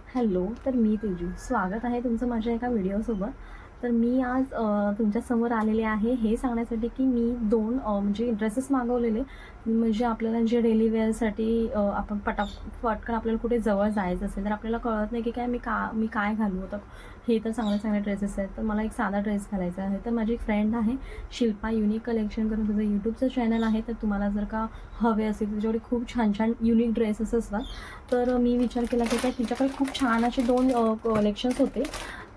Hello, तर मी तेजू. स्वागत आहे तुमचं माझ्या एका व्हिडिओसोबत. तर मी आज तुमच्यासमोर आलेले आहे हे सांगण्यासाठी की मी 2 म्हणजे ड्रेसेस मागवलेले. म्हणजे आपल्याला जे डेली वेअरसाठी आपण पटकन आपल्याला कुठे जवळ जायचं असेल तर आपल्याला कळत नाही की मी काय घालू आता. हे तर चांगले चांगले ड्रेसेस आहेत, तर मला एक साधा ड्रेस घालायचा आहे. तर माझी एक फ्रेंड आहे शिल्पा युनिक कलेक्शन करून, तुझं यूट्यूबचं चॅनल आहे. तर तुम्हाला जर का हवे असेल तुझ्याकडे खूप छान छान युनिक ड्रेसेस असतात. तर मी विचार केला की काय तिच्याकडे खूप छान असे 2 कलेक्शन्स होते.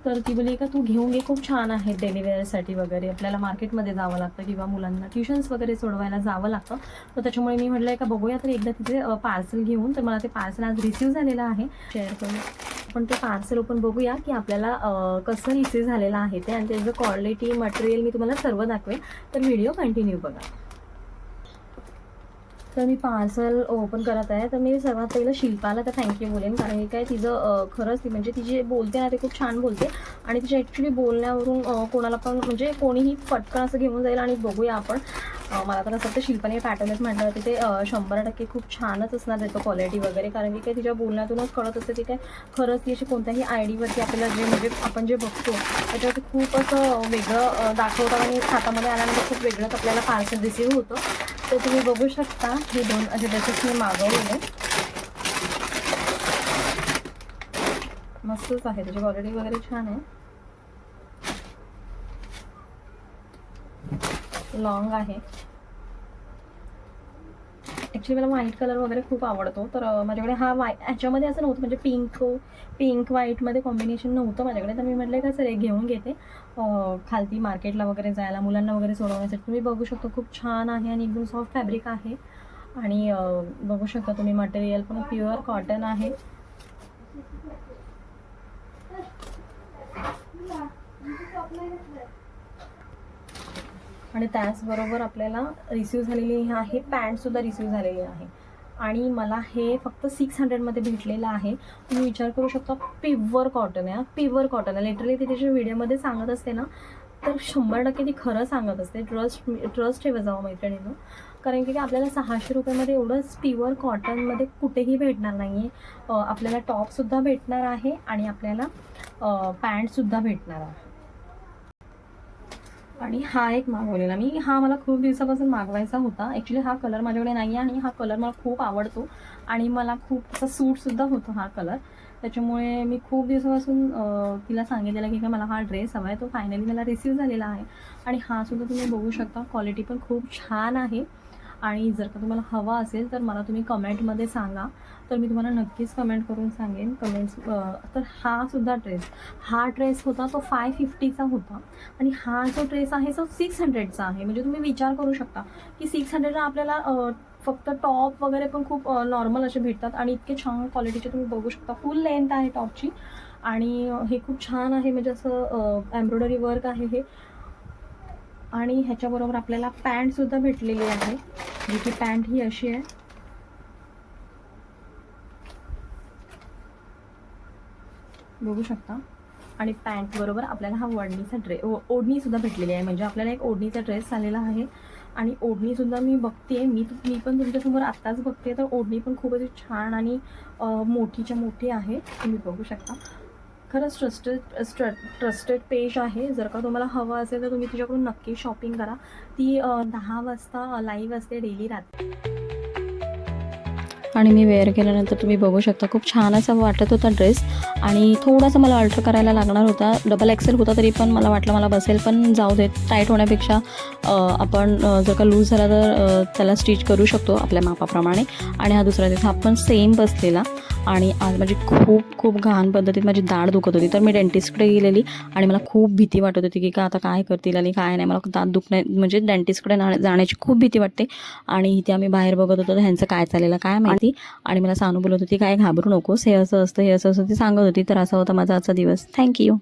तर ती बोलली का तू घेऊन घे, खूप छान आहे डेली वेअरसाठी वगैरे. आपल्याला मार्केटमध्ये जावं लागतं किंवा मुलांना ट्युशन्स वगैरे सोडवायला जावं लागतं. तर त्याच्यामुळे मी म्हटलं का बघूया तर एकदा तिथे पार्सल घेऊन. तर मला ते पार्सल आज रिसीव्ह झालेलं आहे, शेअर करून आपण ते पार्सल ओपन बघूया की आपल्याला कसं रिसीव्ह झालेलं आहे ते, आणि त्याचं क्वालिटी मटेरियल मी तुम्हाला सर्व दाखवेन. तर व्हिडिओ कंटिन्यू बघा. तर मी पार्सल ओपन करत आहे. तर मी सर्वात पहिलं शिल्पाला तर थँक्यू बोलेन, कारण हे काय तिचं खरंच ती म्हणजे ती जे बोलते ना ते खूप छान बोलते. आणि तिच्या ॲक्च्युली बोलण्यावरून कोणाला पण म्हणजे कोणीही पटकन असं घेऊन जाईल आणि बघूया आपण. मला तर असं वाटतं शिल्पाने पॅटर्नच म्हटलं तर ते 100% खूप छानच असणार त्याचं क्वालिटी वगैरे, कारण की काय तिच्या बोलण्यातूनच कळत असतं की काय खरंच ती अशी कोणत्याही आय डीवरती आपल्याला जे म्हणजे आपण जे बघतो त्याच्यावरती खूप असं वेगळं दाखवतात आणि हातामध्ये आल्यानंतर खूप वेगळंच आपल्याला पार्सल रिसीव्ह होतं. तर तुम्ही बघू शकता हे 2 असे ड्रेसेस मी मागवलेले. मस्तच आहे, त्याची क्वालिटी वगैरे छान आहे. लॉंग आहे. ॲक्च्युली मला व्हाईट कलर वगैरे खूप आवडतो. तर माझ्याकडे हा ह्याच्यामध्ये असं नव्हतं, म्हणजे पिंक व्हाईटमध्ये कॉम्बिनेशन नव्हतं माझ्याकडे. तर मी म्हटलं का सर घेऊन घेते खालती मार्केटला वगैरे जायला, मुलांना वगैरे सोडवण्यासाठी. तुम्ही बघू शकता खूप छान आहे आणि एकदम सॉफ्ट फॅब्रिक आहे. आणि बघू शकता तुम्ही मटेरियल पण प्युअर कॉटन आहे. आणि त्याचबरोबर आपल्याला रिसीव्ह झालेली आहे पॅन्टसुद्धा रिसीव्ह झालेली आहे. आणि मला हे फक्त 600मध्ये भेटलेलं आहे. तुम्ही विचार करू शकता, प्युअर कॉटन आहे. प्युअर कॉटन आहे. लिटरली ती त्याच्या व्हिडिओमध्ये सांगत असते ना, तर 100% ती खरं सांगत असते. ट्रस्ट ठेवत जावं मैत्रिणीनं, कारण की आपल्याला 600 रुपयामध्ये एवढंच प्युअर कॉटनमध्ये कुठेही भेटणार नाही आहे. आपल्याला टॉपसुद्धा भेटणार आहे आणि आपल्याला पॅन्टसुद्धा भेटणार आहे. आणि हा एक मागवलेला मी, हा मला खूप दिवसापासून मागवायचा होता. ॲक्च्युली हा कलर माझ्याकडे नाही आहे आणि हा कलर मला खूप आवडतो आणि मला खूप असा सूटसुद्धा होतो हा कलर. त्याच्यामुळे मी खूप दिवसापासून तिला सांगितलेलं की काय मला हा ड्रेस हवा आहे. तो फायनली मला रिसीव्ह झालेला आहे. आणि हा सुद्धा तुम्ही बघू शकता, क्वालिटी पण खूप छान आहे. आणि जर का तुम्हाला हवा असेल तर मला तुम्ही कमेंटमध्ये सांगा, तर मी तुम्हाला नक्कीच कमेंट करून सांगेन कमेंट्स. तर हा ड्रेस होता तो 550चा होता आणि हा जो ड्रेस आहे तो 600चा आहे. म्हणजे तुम्ही विचार करू शकता की 600ला आपल्याला फक्त टॉप वगैरे पण खूप नॉर्मल असे भेटतात आणि इतके छान क्वालिटीचे तुम्ही बघू शकता. फुल लेंथ आहे टॉपची आणि हे खूप छान आहे, म्हणजे असं एम्ब्रॉयडरी वर्क आहे हे. आणि ह्याच्याबरोबर आपल्याला पॅन्टसुद्धा भेटलेली आहे, जी की पॅन्ट ही अशी आहे. बघू शकता. आणि पॅन्ट बरोबर आपल्याला हा ओढणीसुद्धा भेटलेली आहे. म्हणजे आपल्याला एक ओढणीचा ड्रेस आलेला आहे. आणि ओढणीसुद्धा मी बघते, मी पण तुमच्यासमोर आत्ताच बघते. तर ओढणी पण खूप अशी छान आणि मोठीच्या मोठी आहे. तुम्ही बघू शकता. खरंच ट्रस्टेड पेज आहे. जर का तुम्हाला हवं असेल तर तुम्ही तिच्याकडून नक्की शॉपिंग करा. ती 10 वाजता लाईव्ह असते डेली रात्री. आणि मी वेअर केल्यानंतर तुम्ही बघू शकता खूप छान असा वाटत होता ड्रेस. आणि थोडासा मला अल्टर करायला लागणार होता. डबल एक्सेल होता तरी पण मला वाटलं मला बसेल, पण जाऊ देत. टाईट होण्यापेक्षा आपण जर का लूज झाला तर त्याला स्टिच करू शकतो आपल्या मापाप्रमाणे. आणि हा दुसरा ड्रेस हा पण सेम बसलेला. आणि आज माझी खूप घाण पद्धतीत माझी दाढ दुखत होती. तर मी डेंटिस्टकडे गेलेली आणि मला खूप भीती वाटत होती की आता काय करतील आणि काय नाही. मला दात दुखणे म्हणजे डेंटिस्टकडे जाण्याची खूप भीती वाटते. आणि इथे आम्ही बाहेर बघत होतो तर ह्यांचं काय चाललेलं काय माहिती. आणि मला सानू बोलत होती काय घाबरू नकोस, हे असं असतं हे असं असतं ती सांगत होती. तर असा होता माझा आजचा दिवस. थँक्यू.